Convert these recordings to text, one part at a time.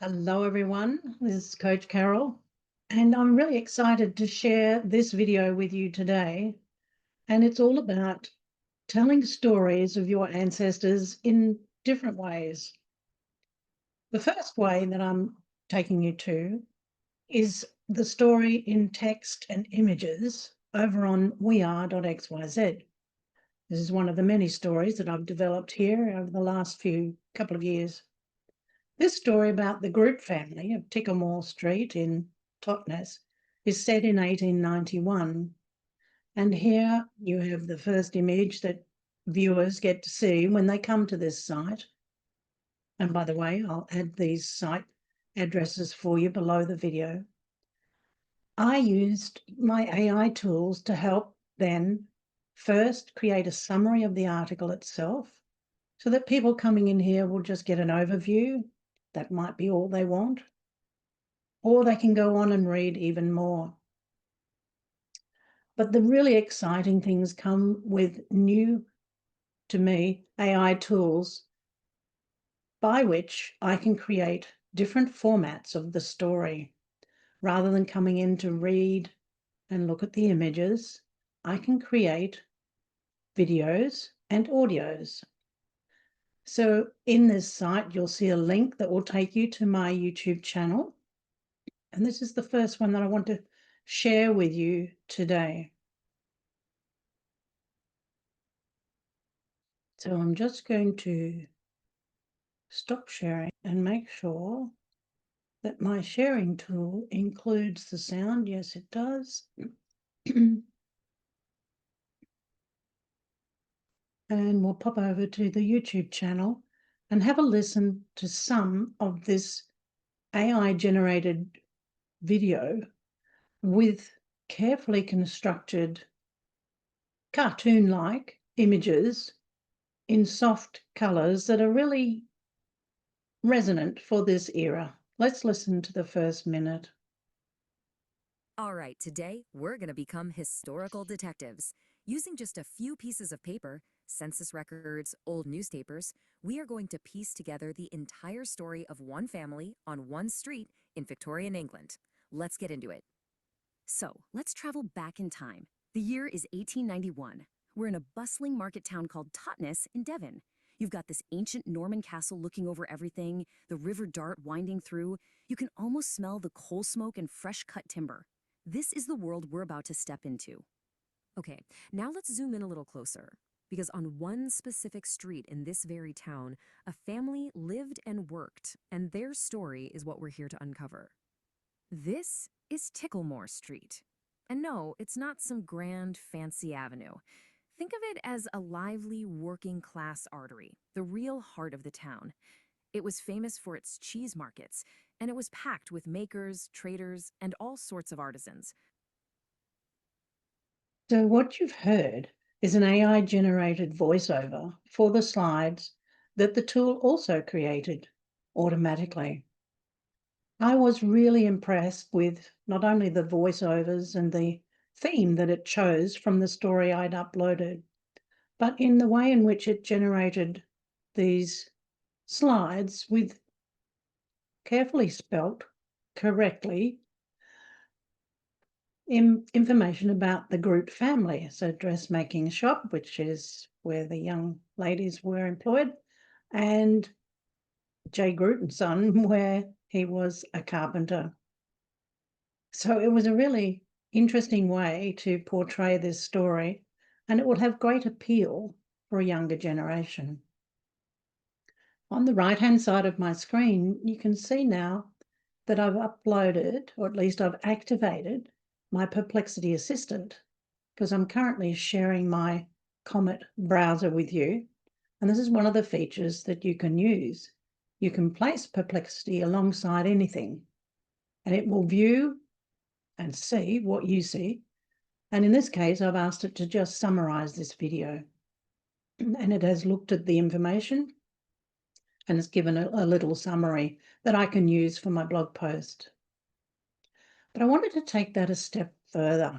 Hello, everyone. This is Coach Carol, and I'm really excited to share this video with you today. And it's all about telling stories of your ancestors in different ways. The first way that I'm taking you to is the story in text and images over on weare.xyz. This is one of the many stories that I've developed here over the last couple of years. This story about the Grute family of Ticklemore Street in Totnes is set in 1891. And here you have the first image that viewers get to see when they come to this site. And by the way, I'll add these site addresses for you below the video. I used my AI tools to help then first create a summary of the article itself so that people coming in here will just get an overview. That might be all they want. Or they can go on and read even more. But the really exciting things come with new, to me, AI tools by which I can create different formats of the story. Rather than coming in to read and look at the images, I can create videos and audios. So in this site, you'll see a link that will take you to my YouTube channel. And this is the first one that I want to share with you today. So I'm just going to stop sharing and make sure that my sharing tool includes the sound. Yes, it does. And we'll pop over to the YouTube channel and have a listen to some of this AI generated video with carefully constructed cartoon-like images in soft colours that are really resonant for this era. Let's listen to the first minute. All right, today we're going to become historical detectives. Using just a few pieces of paper, census records, old newspapers, we are going to piece together the entire story of one family on one street in Victorian England. Let's get into it. So, let's travel back in time. The year is 1891. We're in a bustling market town called Totnes in Devon. You've got this ancient Norman castle looking over everything, the River Dart winding through. You can almost smell the coal smoke and fresh-cut timber. This is the world we're about to step into. Okay, now let's zoom in a little closer. Because on one specific street in this very town, a family lived and worked, and their story is what we're here to uncover. This is Ticklemore Street. And no, it's not some grand, fancy avenue. Think of it as a lively, working-class artery, the real heart of the town. It was famous for its cheese markets, and it was packed with makers, traders, and all sorts of artisans. So what you've heard is an AI generated voiceover for the slides that the tool also created automatically. I was really impressed with not only the voiceovers and the theme that it chose from the story I'd uploaded, but in the way in which it generated these slides with carefully spelt correctly information about the Grute family. So dressmaking shop, which is where the young ladies were employed, and J. Grute and Son, where he was a carpenter. So it was a really interesting way to portray this story, and it will have great appeal for a younger generation. On the right-hand side of my screen, you can see now that I've uploaded, or at least I've activated, my Perplexity Assistant, because I'm currently sharing my Comet browser with you. And this is one of the features that you can use. You can place Perplexity alongside anything, and it will view and see what you see. And in this case, I've asked it to just summarize this video. And it has looked at the information and it's given a little summary that I can use for my blog post. But I wanted to take that a step further,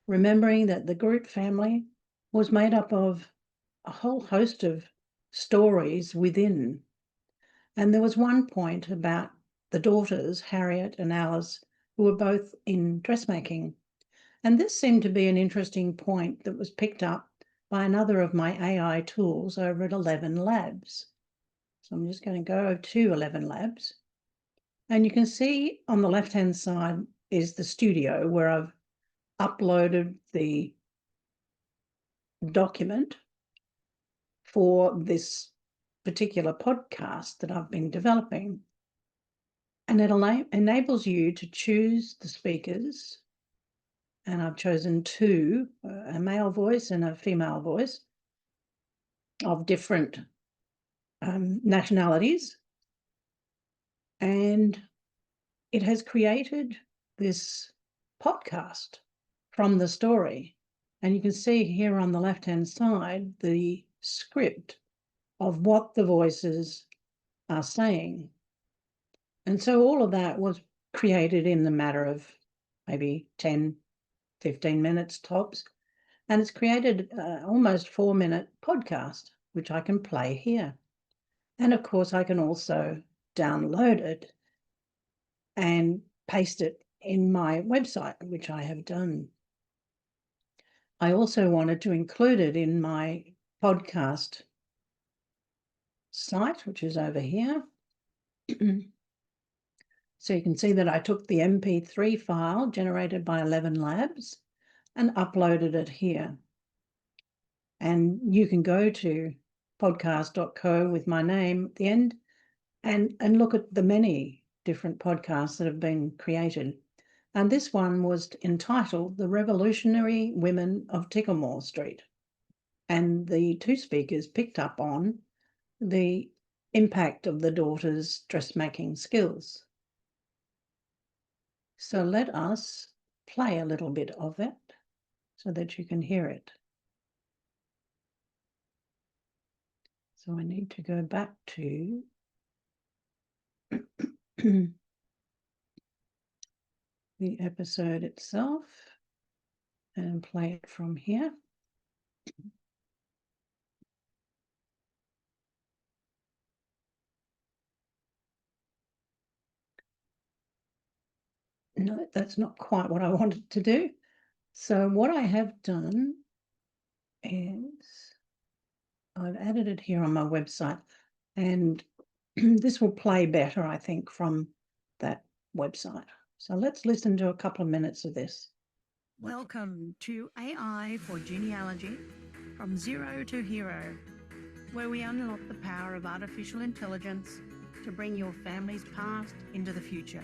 remembering that the Grute family was made up of a whole host of stories within. And there was one point about the daughters, Harriett and Alice, who were both in dressmaking. And this seemed to be an interesting point that was picked up by another of my AI tools over at Elevenlabs. So I'm just going to go to Elevenlabs. And you can see on the left-hand side is the studio where I've uploaded the document for this particular podcast that I've been developing. And it enables you to choose the speakers. And I've chosen two, a male voice and a female voice of different nationalities. And it has created this podcast from the story. And you can see here on the left-hand side the script of what the voices are saying. And so all of that was created in the matter of maybe 10, 15 minutes tops. And it's created almost 4-minute podcast, which I can play here. And of course, I can also download it and paste it in my website, which I have done. I also wanted to include it in my podcast site, which is over here. So you can see that I took the MP3 file generated by Elevenlabs and uploaded it here. And you can go to podcast.co with my name at the end and look at the many different podcasts that have been created. And this one was entitled The Revolutionary Women of Ticklemore Street. And the two speakers picked up on the impact of the daughters' dressmaking skills. So let us play a little bit of it so that you can hear it. So I need to go back to the episode itself and play it from here. No, that's not quite what I wanted to do. So what I have done is I've added it here on my website, and this will play better, I think, from that website. So let's listen to a couple of minutes of this. Welcome to AI for Genealogy, from zero to hero, where we unlock the power of artificial intelligence to bring your family's past into the future.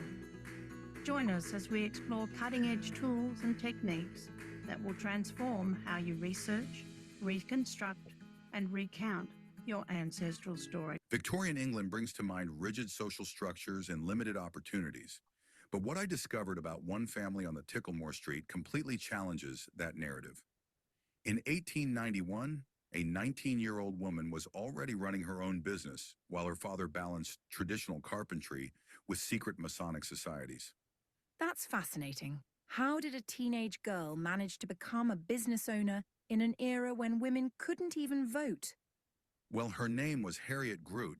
Join us as we explore cutting-edge tools and techniques that will transform how you research, reconstruct, and recount your ancestral story. Victorian England brings to mind rigid social structures and limited opportunities. But what I discovered about one family on the Ticklemore Street completely challenges that narrative. In 1891, a 19-year-old woman was already running her own business while her father balanced traditional carpentry with secret Masonic societies. That's fascinating. How did a teenage girl manage to become a business owner in an era when women couldn't even vote? Well, her name was Harriett Grute,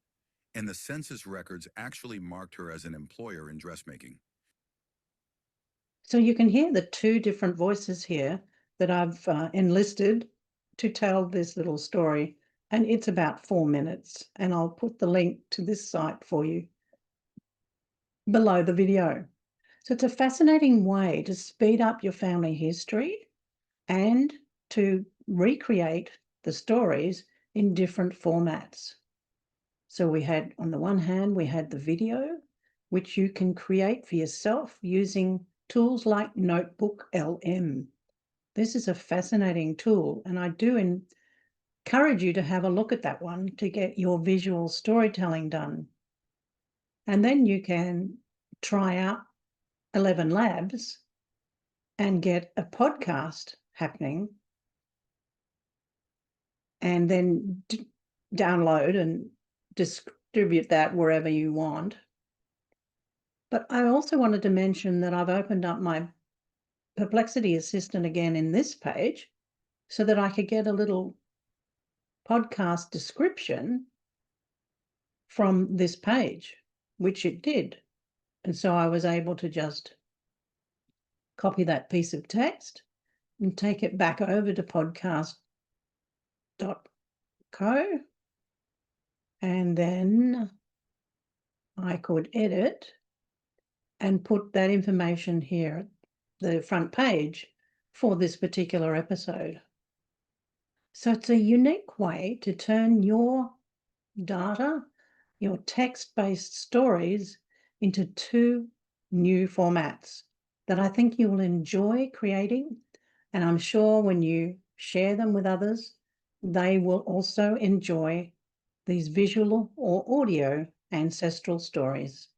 and the census records actually marked her as an employer in dressmaking. So you can hear the two different voices here that I've enlisted to tell this little story, and it's about 4 minutes, and I'll put the link to this site for you below the video. So it's a fascinating way to speed up your family history and to recreate the stories in different formats. So we had, on the one hand, we had the video, which you can create for yourself using tools like Notebook LM. This is a fascinating tool, and I do encourage you to have a look at that one to get your visual storytelling done. And then you can try out Elevenlabs and get a podcast happening, and then download and distribute that wherever you want. But I also wanted to mention that I've opened up my Perplexity Assistant again in this page so that I could get a little podcast description from this page, which it did. And so I was able to just copy that piece of text and take it back over to podcast.co, and then I could edit and put that information here at the front page for this particular episode. So it's a unique way to turn your data, your text-based stories, into two new formats that I think you will enjoy creating. And I'm sure when you share them with others, they will also enjoy these visual or audio ancestral stories.